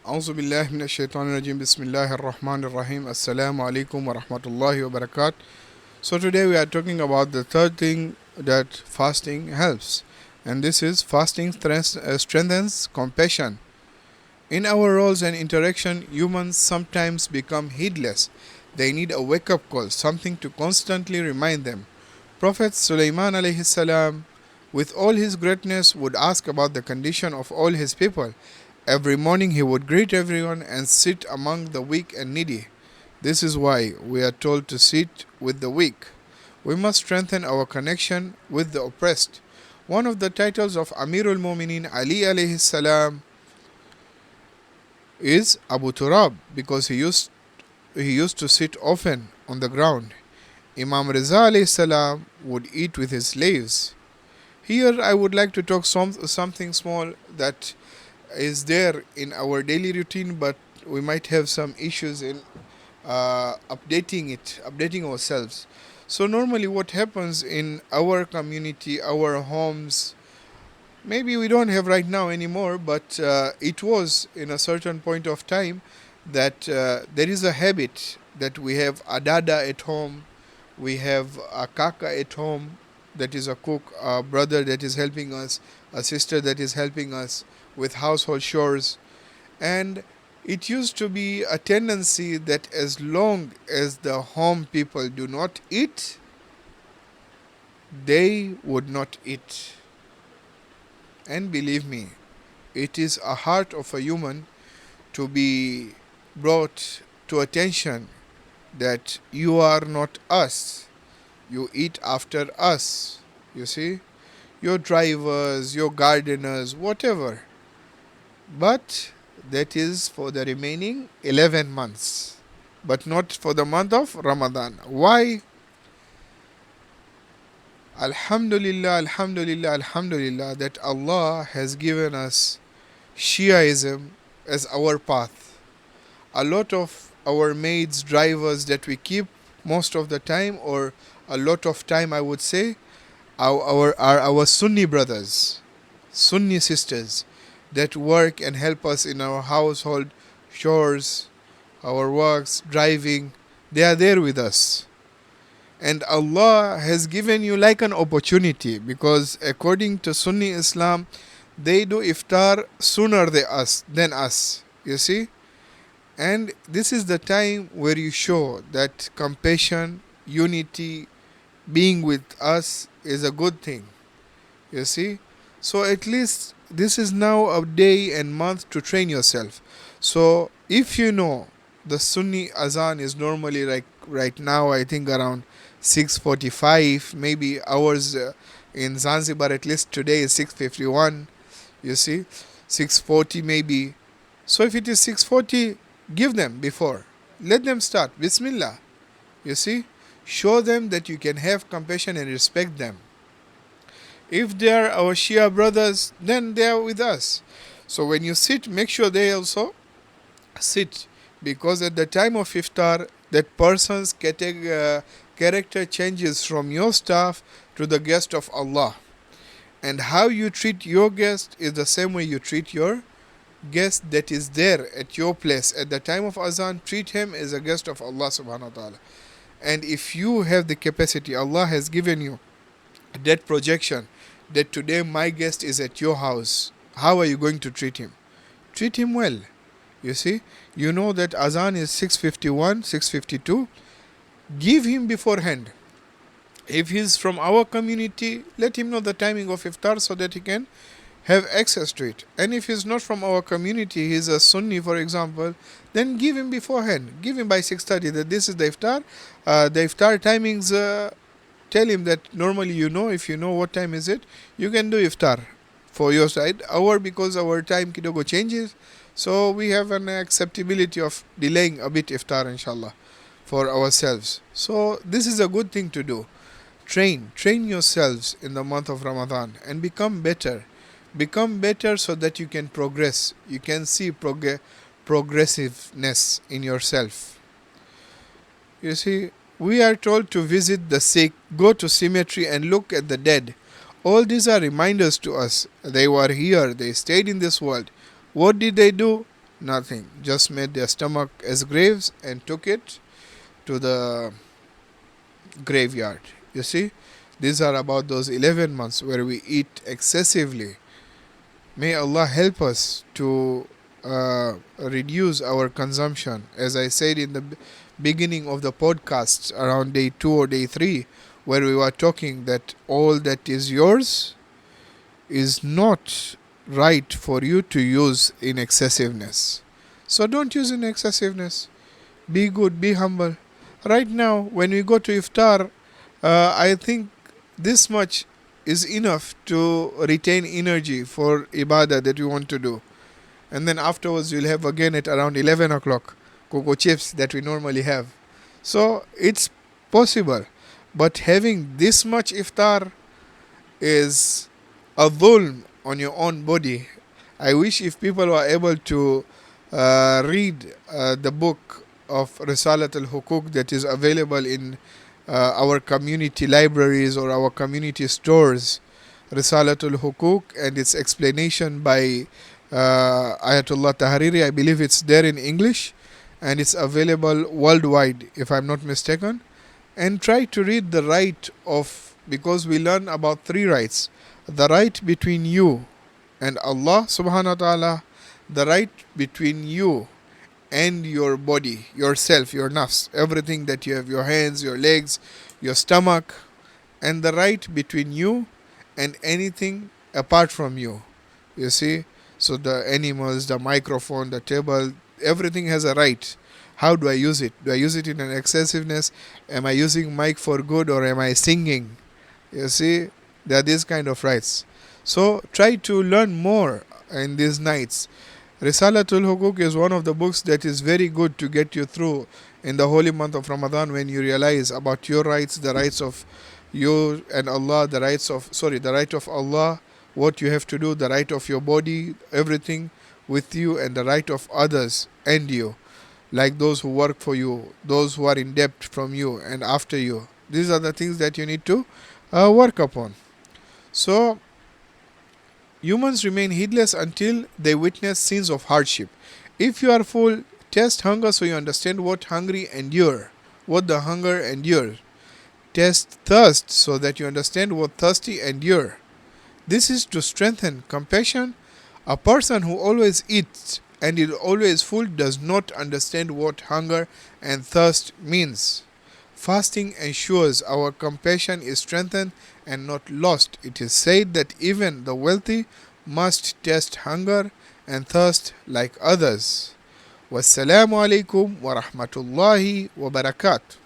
أعوذ بالله من الشيطان الرجيم بسم الله الرحمن الرحيم السلام عليكم ورحمة الله وبركاته. So today we are talking about the third thing that fasting helps, and this is fasting strengthens compassion. In our roles and interaction, humans sometimes become heedless. They need a wake-up call, something to constantly remind them. Prophet Sulaiman alayhi salam, with all his greatness, would ask about the condition of all his people. Every morning he would greet everyone and sit among the weak and needy. This is why we are told to sit with the weak. We must strengthen our connection with the oppressed. One of the titles of Amirul Mu'minin Ali alayhi salam is Abu Turab, because he used to sit often on the ground. Imam Reza alayhi salam would eat with his slaves. Here I would like to talk something small that is there in our daily routine, but we might have some issues in updating ourselves. So normally what happens in our community, our homes, maybe we don't have right now anymore, but it was in a certain point of time that there is a habit that we have a dada at home, we have a kaka at home, that is a cook, a brother that is helping us, a sister that is helping us with household chores. And it used to be a tendency that as long as the home people do not eat, they would not eat. And believe me, it is a heart of a human to be brought to attention that you are not us, you eat after us. You see, your drivers, your gardeners, whatever. But that is for the remaining 11 months, but not for the month of Ramadan. Why? Alhamdulillah, Alhamdulillah, Alhamdulillah that Allah has given us Shiaism as our path. A lot of our maids, drivers that we keep most of the time, or a lot of time I would say, are our Sunni brothers, Sunni sisters that work and help us in our household chores, our works, driving. They are there with us. And Allah has given you like an opportunity, because according to Sunni Islam, they do iftar sooner than us. You see? And this is the time where you show that compassion, unity, being with us is a good thing. You see? So at least this is now a day and month to train yourself. So if you know the Sunni azan is normally like right now, I think around 6:45, maybe hours in Zanzibar, at least today is 6:51. You see, 6:40 maybe. So if it is 6:40, give them before. Let them start. Bismillah. You see, show them that you can have compassion and respect them. If they are our Shia brothers, then they are with us. So when you sit, make sure they also sit, because at the time of iftar, that person's character changes from your staff to the guest of Allah. And how you treat your guest is the same way you treat your guest that is there at your place. At the time of azan, treat him as a guest of Allah subhanahu wa ta'ala. And if you have the capacity, Allah has given you that projection, that today my guest is at your house, how are you going to treat him? Treat him well. You see, you know that azan is 6:51, 6:52. Give him beforehand. If he's from our community, let him know the timing of iftar so that he can have access to it. And if he's not from our community, he's a Sunni for example, then give him beforehand. Give him by 6:30 that this is the iftar. The iftar timings, tell him that normally if you know what time is it, you can do iftar for your side. Because our time kidogo changes, so we have an acceptability of delaying a bit iftar inshallah for ourselves. So this is a good thing to do. Train yourselves in the month of Ramadan and become better. Become better so that you can progress. You can see progressiveness in yourself. You see, we are told to visit the sick, go to cemetery and look at the dead. All these are reminders to us. They were here, they stayed in this world. What did they do? Nothing. Just made their stomach as graves and took it to the graveyard. You see, these are about those 11 months where we eat excessively. May Allah help us to reduce our consumption. As I said in the beginning of the podcast, around day 2 or day 3, where we were talking that all that is yours is not right for you to use in excessiveness. So don't use in excessiveness. Be good, be humble. Right now, when we go to iftar, I think this much is enough to retain energy for ibadah that we want to do. And then afterwards, we'll have again at around 11 o'clock cocoa chips that we normally have. So it's possible. But having this much iftar is a dhulm on your own body. I wish if people were able to read the book of Risalat al-Hukuk that is available in our community libraries or our community stores, Risalat al-Hukuk, and its explanation by Ayatollah Tahariri. I believe it's there in English and it's available worldwide, if I'm not mistaken. And try to read the right of, because we learn about 3 rights: the right between you and Allah subhanahu wa ta'ala, the right between you and your body, yourself, your nafs, everything that you have, your hands, your legs, your stomach, and the right between you and anything apart from you. You see, so the animals, the microphone, the table, everything has a right. How do I use it? Do I use it in an excessiveness? Am I using mic for good, or am I singing? You see, there are these kind of rights. So try to learn more in these nights. Risalatul Hukuk is one of the books that is very good to get you through in the holy month of Ramadan, when you realize about your rights, the rights of you and Allah, the right of Allah, what you have to do, the right of your body, everything with you, and the right of others and you, like those who work for you, those who are in debt from you and after you. These are the things that you need to work upon. So, humans remain heedless until they witness scenes of hardship. If you are full, test hunger so you understand what hungry endure, what the hunger endure. Test thirst so that you understand what thirsty endure. This is to strengthen compassion. A person who always eats and is always full does not understand what hunger and thirst means. Fasting ensures our compassion is strengthened and not lost. It is said that even the wealthy must test hunger and thirst like others. Wassalamu alaikum wa rahmatullahi wa barakatuh.